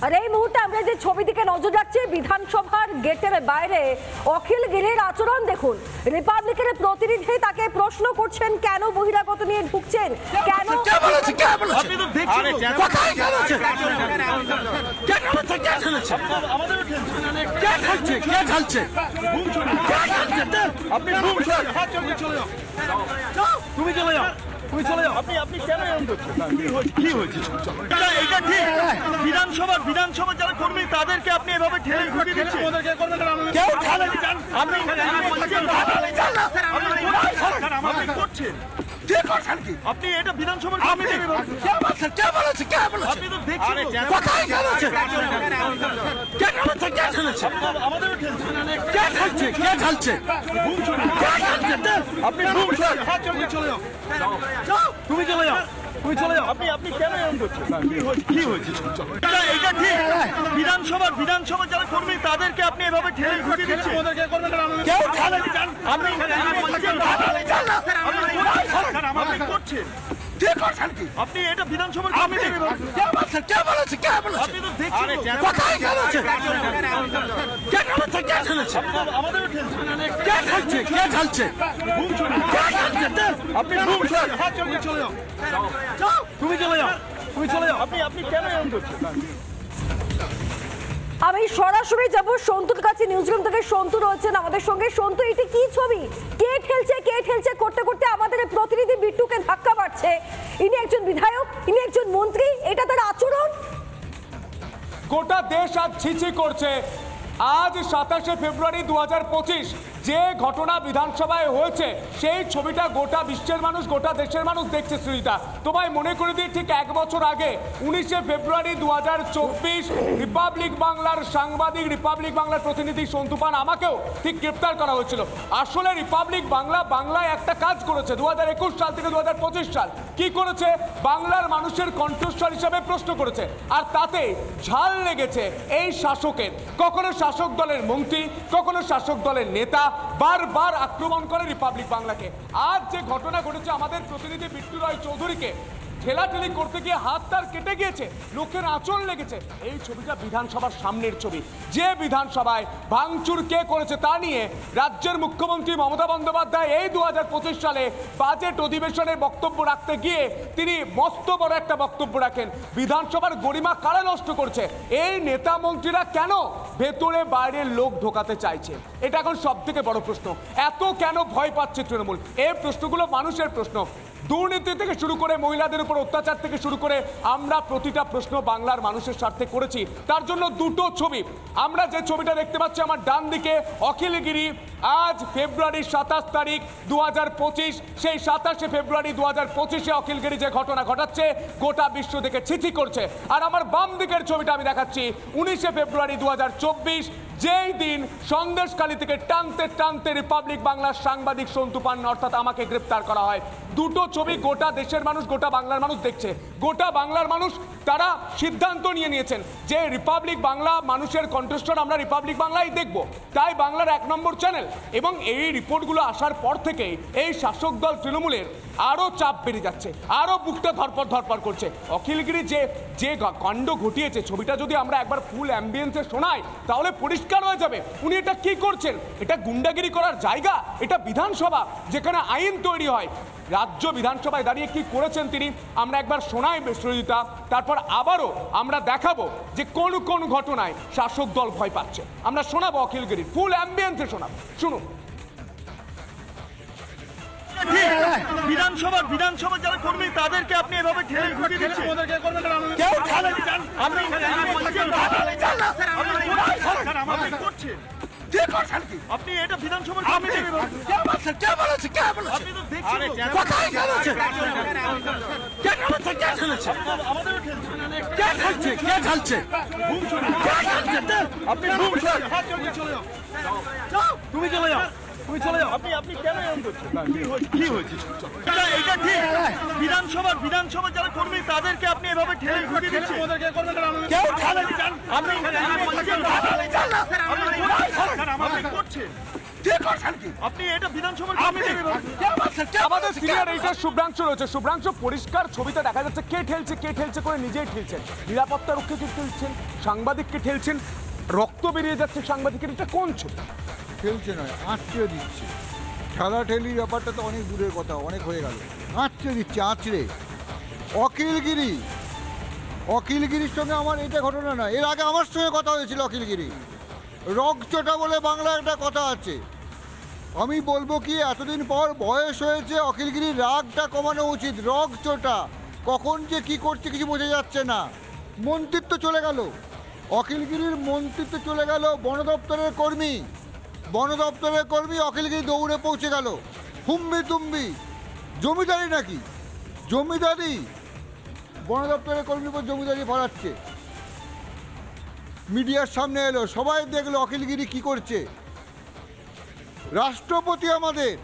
আর এই মুহূর্তে আমরা যে ছবি দিকে নজর রাখছি বিধানসভার গেটের বাইরে অখিল গিরির আচরণ দেখুন। রিপাবলিকের প্রতিনিধি তাকে প্রশ্ন করছেন কেন বহিরাগত নিয়ে ঢুকছেন, কেন তুমি চলে যাও, তুমি চলে যাও। আপনি কেন এরকম করছেন? কি হয়েছে? এটা ঠিক বিধানসভা যারা কর্মী তাদেরকে আপনি এভাবে ঠেলে ঢুকিয়ে দিচ্ছেন। ওদেরকে করবেন না, কেউ ঠেলে দিচ্ছেন। আপনি করছেন কে করছেন কি? আপনি এটা বিধানসভার কর্মী থেকে বলছেন। কে বলছে? কে বলেছে? কে বলেছে? আপনি তো দেখছেন কোথায় গেছে? কে বলেছে? কে ঠেলেছে? আমাদেরও ঠেলছে। কে ঠেলছে? কে ঠেলছে? বুম ছুড়ে কে ঠেলছে? আপনি বুম ছুড়ে চলে যাও, তুমি চলে যাও, তুমি চলে যাও। আপনি কেন এরকম করছেন? কি হয়েছে? এটা ঠিক বিধানসভা যারা কর্মী তাদেরকে আপনি এভাবে ঠেলে ঢুকিয়ে দিচ্ছেন। ওদেরকে করবেন না, কেউ ঠেলে দিচ্ছেন। আপনি করছেন কে করছেন কি? আপনি এটা বিধানসভার কর্মী থেকে বলছেন। কে বলছে? কে বলেছে? কে বলেছে? আপনি তো দেখছেন কোথায় গেছে? কে বলেছে? কে ঠেলেছে? আমাদেরও ঠেলছে। কে ঠেলছে? কে ঠেলছে? বুম ছুড়ে কে ঠেলছে? আপনি বুম ছুড়ে চলে যাও, তুমি চলে যাও, তুমি চলে যাও। আপনি কেন এরকম করছেন? আমি সরাসরি যাব সন্তুর কাছে। নিউজরুম থেকে সন্তু রয়েছেন আমাদের সঙ্গে। সন্তু, এটি কি ছবি? কে ঠেলছে করতে করতে আমাদের প্রতিনিধি বিট্টুকে ধাক্কা মারছে। ইনি একজন বিধায়ক, ইনি একজন মন্ত্রী, এটা তার আচরণ। গোটা দেশ আজ ছিছি করছে। আজ 27শে ফেব্রুয়ারি 2025 যে ঘটনা বিধানসভায় হয়েছে সেই ছবিটা গোটা বিশ্বের মানুষ, গোটা দেশের মানুষ দেখছে। সুজিতা, তোমায় মনে করে দিই, ঠিক এক বছর আগে 19শে ফেব্রুয়ারি 2024 রিপাবলিক বাংলার সাংবাদিক, রিপাবলিক বাংলার প্রতিনিধি সন্তু পান, আমাকেও ঠিক গ্রেপ্তার করা হয়েছিল। আসলে রিপাবলিক বাংলায় একটা কাজ করেছে 2021 সাল থেকে 2025 সাল। কি করেছে? বাংলার মানুষের কণ্ঠস্বর হিসেবে প্রশ্ন করেছে, আর তাতে ঝাল লেগেছে এই শাসকের। কখনো শাসক দলের মন্ত্রী, কখনো শাসক দলের নেতা বারবার আক্রমণ করে রিপাবলিক বাংলাকে। আজ যে ঘটনা ঘটেছে, আমাদের প্রতিনিধি বিট্টু রায় চৌধুরীকে ঠেলাঠেলি করতে গিয়ে হাত তার কেটে গিয়েছে, লোকের আঁচল লেগেছে। এই ছবিটা বিধানসভার সামনের ছবি। যে বিধানসভায় ভাঙচুর কে করেছে তা নিয়ে রাজ্যের মুখ্যমন্ত্রী মমতা বন্দ্যোপাধ্যায় এই 2025 সালে বাজেট অধিবেশনে বক্তব্য রাখতে গিয়ে তিনি মস্ত বড় একটা বক্তব্য রাখেন। বিধানসভার গরিমা কারা নষ্ট করছে? এই নেতা মন্ত্রীরা কেন ভেতরে বাইরের লোক ঢোকাতে চাইছে? এটা এখন সব থেকে বড় প্রশ্ন। এত কেন ভয় পাচ্ছে তৃণমূল? এই প্রশ্নগুলো মানুষের প্রশ্ন। দুর্নীতি থেকে শুরু করে মহিলাদের উপর অত্যাচার থেকে শুরু করে আমরা প্রতিটা প্রশ্ন বাংলার মানুষের স্বার্থে করেছি। তার জন্য দুটো ছবি আমরা যে ছবিটা দেখতে পাচ্ছি আমার ডান দিকে, অখিলগিরি আজ ফেব্রুয়ারি 27 তারিখ 2025, সেই 27শে ফেব্রুয়ারি 2025-এ অখিলগিরি যে ঘটনা ঘটাচ্ছে গোটা বিশ্ব দেখে ছিছি করছে। আর আমার বাম দিকের ছবিটা আমি দেখাচ্ছি 19শে ফেব্রুয়ারি 2024, যেই দিন সন্দেশখালী থেকে টানতে টানতে রিপাবলিক বাংলার সাংবাদিক সন্তু পান অর্থাৎ আমাকে গ্রেপ্তার করা হয়। দুটো ছবি গোটা দেশের মানুষ, গোটা বাংলার মানুষ দেখছে। গোটা বাংলার মানুষ তারা সিদ্ধান্ত নিয়েছেন যে রিপাবলিক বাংলা মানুষের কণ্ঠস্বর, আমরা রিপাবলিক বাংলাই দেখব। তাই বাংলার 1 নম্বর চ্যানেল। এবং এই রিপোর্টগুলো আসার পর থেকেই এই শাসক দল তৃণমূলের আরও চাপ বেড়ে যাচ্ছে, আরও বুকটা ধরপড় করছে। অখিলগিরি যে কাণ্ড ঘটিয়েছে, ছবিটা যদি আমরা একবার ফুল অ্যাম্বিয়েন্সে শোনাই তাহলে পরিষ্কার হয়ে যাবে উনি এটা কি করছেন। এটা গুন্ডাগিরি করার জায়গা? এটা বিধানসভা যেখানে আইন তৈরি হয়। রাজ্য বিধানসভায় দাঁড়িয়ে কি করেছেন তিনি আমরা একবার শোনাই সুজিতা, তারপর আবারও আমরা দেখাবো যে কোন কোন ঘটনায় শাসক দল ভয় পাচ্ছে। আমরা শোনাবো অখিলগিরি ফুল অ্যাম্বিয়েন্সে শোনাবো, শুনুন। বিধানসভা যারা কর্মী তাদেরকে আপনি এভাবে ঠেলে ঢুকিয়ে দিচ্ছেন। ওদেরকে করবেন না, কেউ ঠেলে দিচ্ছেন। আপনি করছেন কে করছেন কি? আপনি এটা বিধানসভার কর্মী থেকে বলছেন। কে বলছে? কে বলেছে? কে বলেছে? আপনি তো দেখছেন কোথায় গেছে? কে বলেছে? কে ঠেলেছে? আমাদেরও ঠেলছে। কে ঠেলছে? কে ঠেলছে? বুম ছুড়ে কে ঠেলছে? আপনি বুম ছুড়ে চলে যাও, তুমি চলে যাও, তুমি চলে যাও। আপনি কেন এরকম করছেন? কি হয়েছে? এটা ঠিক বিধানসভা যারা কর্মী তাদেরকে আপনি এভাবে ঠেলে ঢুকিয়ে দিচ্ছেন। ওদেরকে করবেন না, কেউ ঠেলে দিচ্ছেন। আপনি আপনি করছেন কে করছেন কি আপনি এটা বিধানসভার কমিটি আমাদের সিনিয়র এইটার শুভ্রাংশু রয়েছে। শুভ্রাংশু, পরিষ্কার ছবিতে দেখা যাচ্ছে কে ঠেলছে করে নিজেই ঠেলছেন, নিরাপত্তা রক্ষীকে ঠেলছেন, সাংবাদিককে ঠেলছেন, রক্ত বেরিয়ে যাচ্ছে সাংবাদিকের। এটা কোন ছবি? খেলছে নয়, আঁচড়ে দিচ্ছে। ঠেলাঠেলি ব্যাপারটা তো অনেক দূরের কথা, অনেক হয়ে গেল। আঁচড়ে দিচ্ছে, আঁচড়ে। অখিলগিরির সঙ্গে আমার এটা ঘটনা নয়, এর আগে আমার সঙ্গে কথা হয়েছিল অখিলগিরি। রগচোটা বলে বাংলা একটা কথা আছে। আমি বলবো কি, এতদিন পর বয়স হয়েছে, অখিলগিরির রাগটা কমানো উচিত। রগচোটা কখন যে কি করছে কিছু বোঝা যাচ্ছে না। মন্ত্রিত্ব চলে গেল, অখিলগিরির মন্ত্রিত্ব চলে গেল। বন দপ্তরের কর্মী অখিলগিরি দৌড়ে পৌঁছে গেল। হুম্বি তুম্বি জমিদারি নাকি? জমিদারি, বন দপ্তরের কর্মীর উপর জমিদারি ফলাচ্ছে। মিডিয়ার সামনে এলো, সবাই দেখলো অখিলগিরি কি করছে। রাষ্ট্রপতি আমাদের,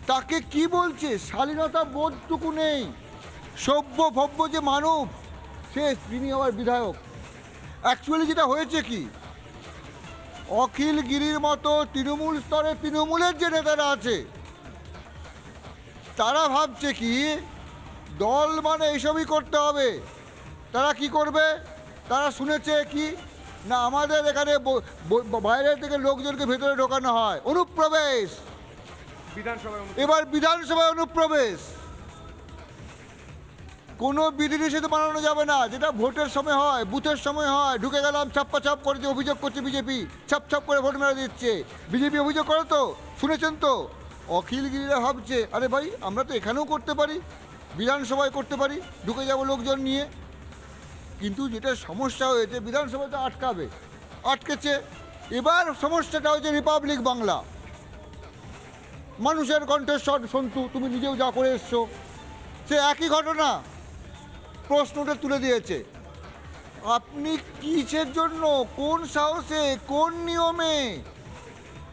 তাকে কি বলছে? শালীনতা বোধটুকু নেই। সভ্য ভব্য যে মানব সে, তিনি আবার বিধায়ক। অ্যাকচুয়ালি যেটা হয়েছে কি, অখিলগিরির মতো তৃণমূল স্তরে তৃণমূলের যে নেতারা আছে তারা ভাবছে কি দল মানে এইসবই করতে হবে। তারা কি করবে? তারা শুনেছে কি না, আমাদের এখানে বাইরে থেকে লোকজনকে ভেতরে ঢোকানো হয়, অনুপ্রবেশ। এবার বিধানসভায় অনুপ্রবেশ কোনো বিধিনিষেধ মানানো যাবে না, যেটা ভোটের সময় হয়, বুথের সময় হয়। ঢুকে গেলাম, ছাপ্পা ছাপ করে যে অভিযোগ করছে বিজেপি, ছাপ ছাপ করে ভোট মেরে দিচ্ছে। বিজেপি অভিযোগ করে তো, শুনেছেন তো। অখিলগিরিরা ভাবছে আরে ভাই আমরা তো এখানেও করতে পারি, বিধানসভায় করতে পারি, ঢুকে যাব লোকজন নিয়ে। কিন্তু যেটা সমস্যা হয়েছে, বিধানসভায় তো আটকেছে। এবার সমস্যাটা হচ্ছে রিপাবলিক বাংলা। মানুষের কণ্ঠস্বর সন্তু, তুমি নিজেও যা করে এসছো, সে একই ঘটনা প্রশ্নটা তুলে দিয়েছে। আপনি কিসের জন্য, কোন সাহসে, কোন নিয়মে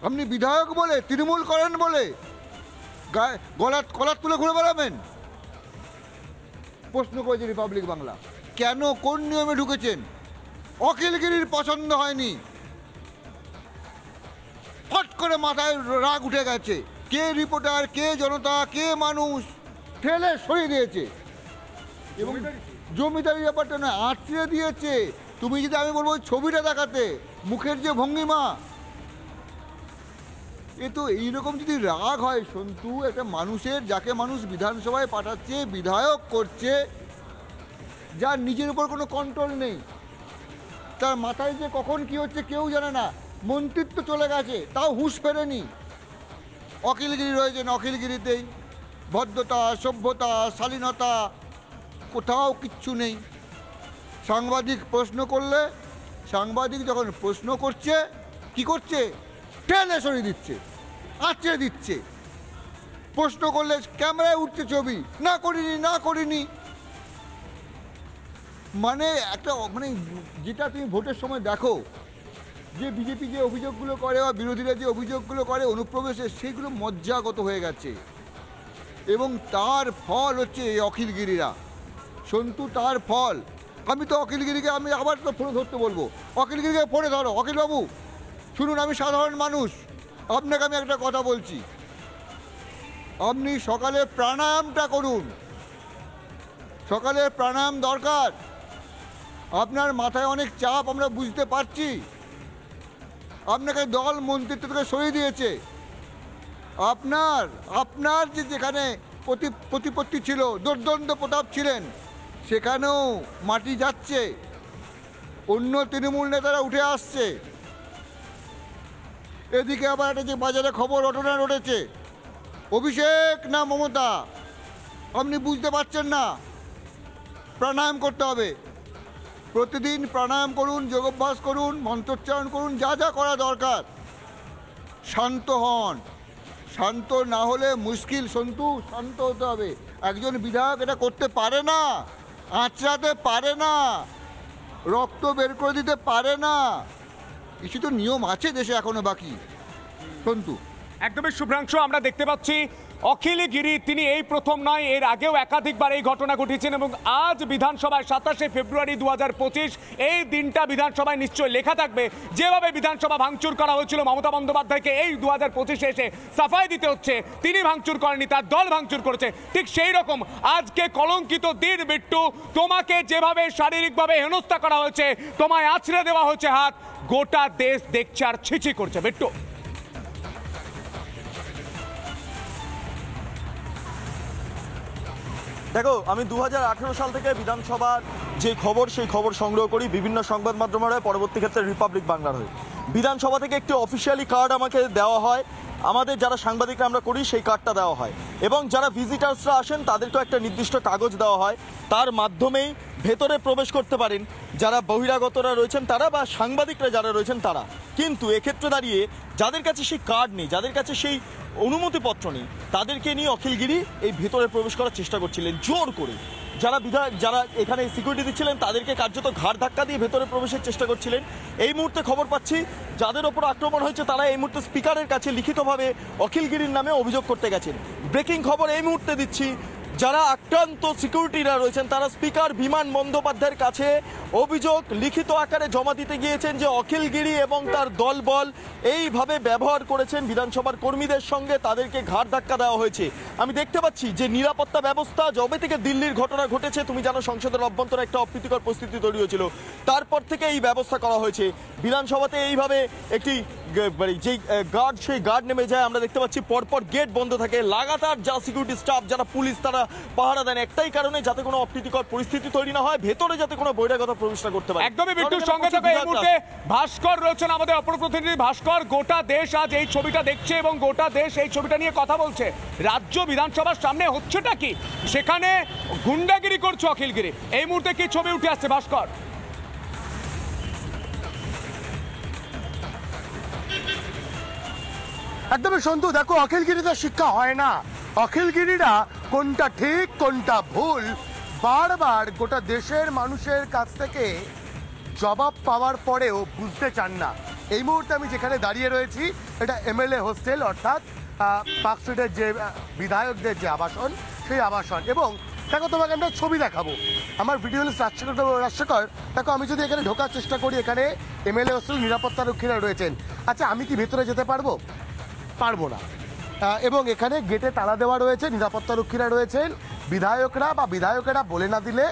আপনি বিধায়ক বলে তৃণমূল করেন বলে কলার তুলে ঘুরে বেড়াবেন? প্রশ্ন করেছে রিপাবলিক বাংলা। কেন, কোন নিয়মে ঢুকেছেন? অখিলগিরির পছন্দ হয়নি, ফট করে মাথায় রাগ উঠে গেছে। কে রিপোর্টার, কে জনতা, কে মানুষ, ঠেলে সরিয়ে দিয়েছে। এবং জমিদারি ব্যাপারটা না, আঁচড়ে দিয়েছে। তুমি যদি, আমি বলবো ছবিটা দেখাতে, মুখের যে ভঙ্গিমা, এ তো এইরকম যদি রাগ হয় সন্তু একটা মানুষের, যাকে মানুষ বিধানসভায় পাঠাচ্ছে, বিধায়ক করছে, যার নিজের উপর কোনো কন্ট্রোল নেই, তার মাথায় যে কখন কি হচ্ছে কেউ জানে না। মন্ত্রিত্ব চলে গেছে, তাও হুঁশ ফেরেনি। অখিলগিরি রয়েছেন, অখিলগিরিতেই ভদ্রতা, সভ্যতা, শালীনতা কোথাও কিচ্ছু নেই। সাংবাদিক প্রশ্ন করলে, সাংবাদিক যখন প্রশ্ন করছে কি করছে? টেনে সরিয়ে দিচ্ছে, আঁচড়ে দিচ্ছে। প্রশ্ন করলে ক্যামেরায় উঠছে ছবি, না করিনি। মানে একটা, মানে যেটা তুমি ভোটের সময় দেখো, যে বিজেপি যে অভিযোগগুলো করে বা বিরোধীরা যে অভিযোগগুলো করে অনুপ্রবেশের, সেইগুলো মজ্জাগত হয়ে গেছে। এবং তার ফল হচ্ছে এই অখিলগিরিরা সন্তু, তার ফল। আমি তো অখিলগিরিকে, আমি আবার তো ফোনে ধরতে বলবো, অখিলগিরিকে ফোনে ধরো। অখিলবাবু শুনুন, আমি সাধারণ মানুষ, আপনাকে আমি একটা কথা বলছি। আপনি সকালে প্রাণায়ামটা করুন, সকালে প্রাণায়াম দরকার। আপনার মাথায় অনেক চাপ, আমরা বুঝতে পারছি। আপনাকে দল মন্ত্রিত্ব থেকে সরিয়ে দিয়েছে। আপনার যে যেখানে প্রতিপত্তি ছিল, দুর্দণ্ড প্রতাপ ছিলেন, সেখানেও মাটি যাচ্ছে। অন্য তৃণমূল নেতারা উঠে আসছে। এদিকে আবার একটা যে বাজারে খবর ঘটনা ঘটেছে, অভিষেক না মমতা, আপনি বুঝতে পারছেন না। প্রাণায়াম করতে হবে, প্রতিদিন প্রাণায়াম করুন, যোগাভ্যাস করুন, মন্ত্রোচ্চারণ করুন, যা যা করা দরকার। শান্ত হন, শান্ত না হলে মুশকিল সন্তু, শান্ত হতে হবে। একজন বিধায়ক এটা করতে পারে না, আঁচড়াতে পারে না, রক্ত বের করে দিতে পারে না। কিছু তো নিয়ম আছে দেশে এখনো বাকি সন্তু। একদমই শুভ্রাংশু, আমরা দেখতে পাচ্ছি অখিল গিরি তিনি এই প্রথম নয়, এর আগেও একাধিকবার এই ঘটনা ঘটেছেন এবং আজ বিধানসভায় 27শে ফেব্রুয়ারি 2025 এই দিনটা বিধানসভায় নিশ্চয়ই লেখা থাকবে। যেভাবে বিধানসভা ভাঙচুর করা হয়েছিল মমতা বন্দ্যোপাধ্যায়কে এই 2025-এ এসে সাফাই দিতে হচ্ছে, তিনি ভাঙচুর করেনি, তার দল ভাঙচুর করেছে। ঠিক সেই রকম আজকে কলঙ্কিত দিন বিট্টু, তোমাকে যেভাবে শারীরিকভাবে হেনস্থা করা হয়েছে, তোমায় আছড়ে দেওয়া হয়েছে হাত, গোটা দেশ দেখছে আর ছিছি করছে। বিট্টু, দেখো, আমি 2018 সাল থেকে বিধানসভার যে খবর সেই খবর সংগ্রহ করি বিভিন্ন সংবাদ মাধ্যমের হয়ে, পরবর্তী ক্ষেত্রে রিপাবলিক বাংলার হয়ে। বিধানসভা থেকে একটি অফিসিয়ালি কার্ড আমাকে দেওয়া হয়, আমাদের যারা সাংবাদিকরা আমরা করি সেই কার্ডটা দেওয়া হয়, এবং যারা ভিজিটার্সরা আসেন তাদেরকেও একটা নির্দিষ্ট কাগজ দেওয়া হয়, তার মাধ্যমেই ভেতরে প্রবেশ করতে পারেন যারা বহিরাগতরা রয়েছেন তারা বা সাংবাদিকরা যারা রয়েছেন তারা। কিন্তু এক্ষেত্রে দাঁড়িয়ে যাদের কাছে সেই কার্ড নেই, যাদের কাছে সেই অনুমতিপত্র নেই, তাদেরকে নিয়ে অখিল গিরি এই ভেতরে প্রবেশ করার চেষ্টা করছিলেন জোর করে। যারা এখানে সিকিউরিটি দিচ্ছিলেন তাদেরকে কার্যত ঘাড় ধাক্কা দিয়ে ভেতরে প্রবেশের চেষ্টা করছিলেন। এই মুহূর্তে খবর পাচ্ছি যাদের ওপর আক্রমণ হয়েছে তারা এই মুহূর্তে স্পিকারের কাছে লিখিতভাবে অখিল গিরির নামে অভিযোগ করতে গেছেন। ব্রেকিং খবর এই মুহূর্তে দিচ্ছি, যারা আক্রান্ত সিকিউরিটিরা রয়েছেন তারা স্পিকার বিমান বন্দ্যোপাধ্যায়ের কাছে অভিযোগ লিখিত আকারে জমা দিতে গিয়েছেন যে অখিল গিরি এবং তার দলবল এইভাবে ব্যবহার করেছেন বিধানসভার কর্মীদের সঙ্গে, তাদেরকে ঘাড় ধাক্কা দেওয়া হয়েছে। আমি দেখতে পাচ্ছি যে নিরাপত্তা ব্যবস্থা যবে থেকে দিল্লির ঘটনা ঘটেছে, তুমি জানো সংসদের অভ্যন্তরে একটা অপ্রীতিকর পরিস্থিতি তৈরি হয়েছিল, তারপর থেকে এই ব্যবস্থা করা হয়েছে। বিধানসভাতে এইভাবে একটি যেই গার্ড, সেই গার্ড নেমে যায়, আমরা দেখতে পাচ্ছি পরপর গেট বন্ধ থাকে, লাগাতার যা সিকিউরিটি স্টাফ যারা পুলিশ তারা পাহারা দেন একটাই কারণে, যাতে কোনো অপ্রীতিকর পরিস্থিতি তৈরি না হয়, ভেতরে যাতে কোনো বহিরাগত প্রবেশ না করতে পারে। একদমই বিট্টুর সঙ্গে থাকা এই মুহূর্তে ভাস্কর রয়েছেন আমাদের অপর প্রতিনিধি। ভাস্কর, গোটা দেশ আজ এই ছবিটা দেখছে এবং গোটা দেশ এই ছবিটা নিয়ে কথা বলছে। রাজ্য বিধানসভার সামনে হচ্ছেটা কি? সেখানে গুন্ডাগিরি করছে অখিল গিরি, এই মুহূর্তে কি ছবি উঠে আসছে ভাস্কর? একদমই সন্তু, দেখো অখিলগিরিদের শিক্ষা হয় না। অখিলগিরিরা কোনটা ঠিক কোনটা ভুল বারবার গোটা দেশের মানুষের কাছ থেকে জবাব পাওয়ার পরেও বুঝতে চান না। এই মুহূর্তে আমি যেখানে দাঁড়িয়ে রয়েছি এটা এমএলএ হোস্টেল, অর্থাৎ পার্ক স্ট্রিটের যে বিধায়কদের যে আবাসন সেই আবাসন। এবং দেখো তোমাকে আমরা ছবি দেখাবো, আমার ভিডিও রাজশেখর। দেখো আমি যদি এখানে ঢোকার চেষ্টা করি, এখানে এমএলএ হোস্টেল নিরাপত্তা রক্ষীরা রয়েছেন। আচ্ছা, আমি কি ভেতরে যেতে পারবো? পারবো না। এবং এখানে গেটে তালা দেওয়া রয়েছে, নিরাপত্তা রক্ষীরা রয়েছেন। বিধায়কেরা বলে না দিলে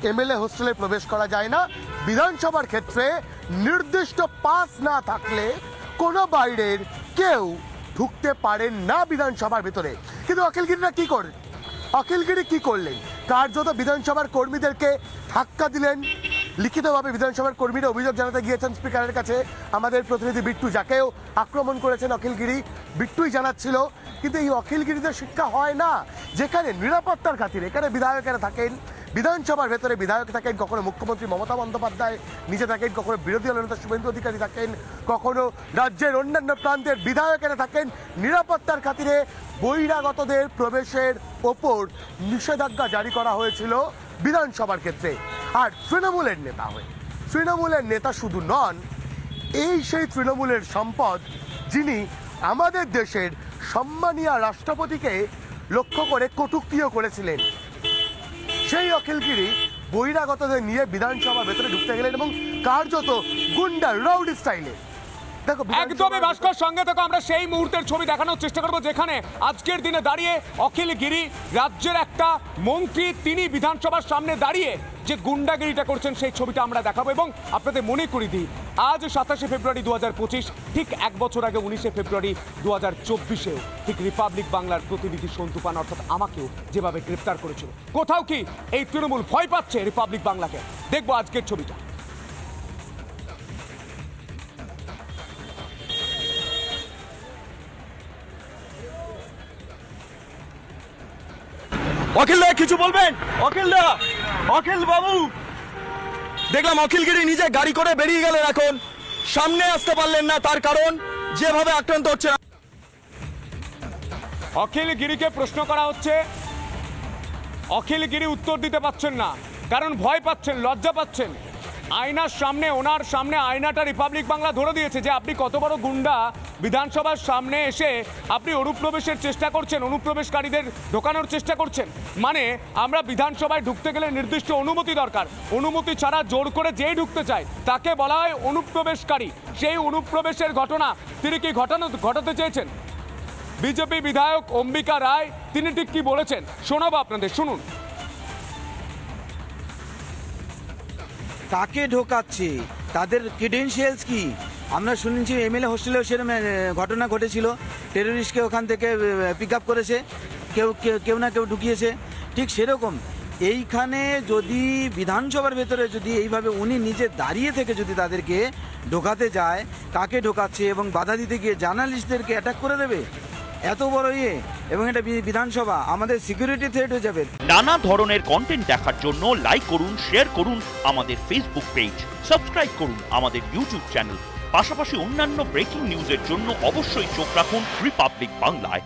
এমএলএ হোস্টেলে প্রবেশ করা যায় না। বিধানসভার ক্ষেত্রে নির্দিষ্ট পাস না থাকলে কোনো বাইরের কেউ ঢুকতে পারেন না বিধানসভার ভিতরে। কিন্তু অখিলগিরিরা কি করে? অখিলগিরি কি করলেন? কার্যত বিধানসভার কর্মীদেরকে ধাক্কা দিলেন। লিখিতভাবে বিধানসভার কর্মীরা অভিযোগ জানাতে গিয়েছেন স্পিকারের কাছে। আমাদের প্রতিনিধি বিট্টু, যাকেও আক্রমণ করেছেন অখিলগিরি, বিট্টুই জানাচ্ছিল। কিন্তু এই অখিলগিরিদের শিক্ষা হয় না, যেখানে নিরাপত্তার খাতিরে এখানে বিধায়কেরা থাকেন, বিধানসভার ভেতরে বিধায়ক থাকেন, কখনো মুখ্যমন্ত্রী মমতা বন্দ্যোপাধ্যায় নিজে থাকেন, কখনো বিরোধী দলনেতা শুভেন্দু অধিকারী থাকেন, কখনো রাজ্যের অন্যান্য প্রান্তের বিধায়কেরা থাকেন। নিরাপত্তার খাতিরে বহিরাগতদের প্রবেশের ওপর নিষেধাজ্ঞা জারি করা হয়েছিল বিধানসভার ক্ষেত্রে। আর তৃণমূলের নেতা হয়ে, তৃণমূলের নেতা শুধু নন, এই সেই তৃণমূলের সম্পদ যিনি আমাদের দেশের সম্মানীয় রাষ্ট্রপতিকে লক্ষ্য করে কটূক্তিও করেছিলেন। সেই অখিলগিরি বহিরাগতদের নিয়ে বিধানসভার ভেতরে ঢুকতে গেলেন এবং কার্যত গুন্ডা রাউডি স্টাইলে। একদমই ভাস্কর, সঙ্গে থেকে আমরা সেই মুহূর্তের ছবি দেখানোর চেষ্টা করবো যেখানে আজকের দিনে দাঁড়িয়ে অখিল গিরি, রাজ্যের একটা মন্ত্রী, তিনি বিধানসভার সামনে দাঁড়িয়ে যে গুন্ডাগিরিটা করছেন সেই ছবিটা আমরা দেখাবো। এবং আপনাদের মনে করি দিই, আজ 27শে ফেব্রুয়ারি 2025, ঠিক এক বছর আগে 19শে ফেব্রুয়ারি 2024-এও ঠিক রিপাবলিক বাংলার প্রতিনিধি সন্তু পান অর্থাৎ আমাকেও যেভাবে গ্রেপ্তার করেছিল, কোথাও কি এই তৃণমূল ভয় পাচ্ছে রিপাবলিক বাংলাকে? দেখবো আজকের ছবিটা। অখিল দা কিছু বলবেন? অখিল বাবু, দেখলাম অখিলগিরি নিজে গাড়ি করে বেরিয়ে গেলেন, এখন সামনে আসতে পারলেন না, তার কারণ যেভাবে আক্রান্ত হচ্ছে। অখিলগিরিকে প্রশ্ন করা হচ্ছে, অখিলগিরি উত্তর দিতে পারছেন না, কারণ ভয় পাচ্ছেন, লজ্জা পাচ্ছেন। আয়নার সামনে, ওনার সামনে আয়নাটা রিপাবলিক বাংলা ধরে দিয়েছে যে আপনি কত বড় গুন্ডা বিধানসভার সামনে এসে আপনি অনুপ্রবেশের চেষ্টা করছেন, অনুপ্রবেশকারীদের ঢোকানোর চেষ্টা করছেন। মানে আমরা বিধানসভায় ঢুকতে গেলে নির্দিষ্ট অনুমতি দরকার, অনুমতি ছাড়া জোর করে যেই ঢুকতে চায় তাকে বলা হয় অনুপ্রবেশকারী। সেই অনুপ্রবেশের ঘটনা তিনি কি ঘটাতে চেয়েছেন? বিজেপি বিধায়ক অম্বিকা রায় তিনি ঠিক কি বলেছেন শোনাবো আপনাদের, শুনুন। কাকে ঢোকাচ্ছে, তাদের ক্রিডেন্সিয়ালস কি? আমরা শুনেছি এমএলএ হোস্টেলেও সেরকম ঘটনা ঘটেছিল, টেররিস্টকে ওখান থেকে পিক আপ করেছে, কেউ না কেউ ঢুকিয়েছে। ঠিক সেরকম এইখানে যদি বিধানসভার ভেতরে যদি এইভাবে উনি নিজে দাঁড়িয়ে থেকে যদি তাদেরকে ঢোকাতে যায়, কাকে ঢোকাচ্ছে এবং বাধা দিতে গিয়ে জার্নালিস্টদেরকে অ্যাটাক করে দেবে, এত বড় এবং এটা বিধানসভা, আমাদের সিকিউরিটি থ্রেট হয়ে যাবে। নানা ধরনের কন্টেন্ট দেখার জন্য লাইক করুন, শেয়ার করুন আমাদের ফেসবুক পেজ, সাবস্ক্রাইব করুন আমাদের ইউটিউব চ্যানেল। পাশাপাশি অন্যান্য ব্রেকিং নিউজের জন্য অবশ্যই চোখ রাখুন রিপাবলিক বাংলায়।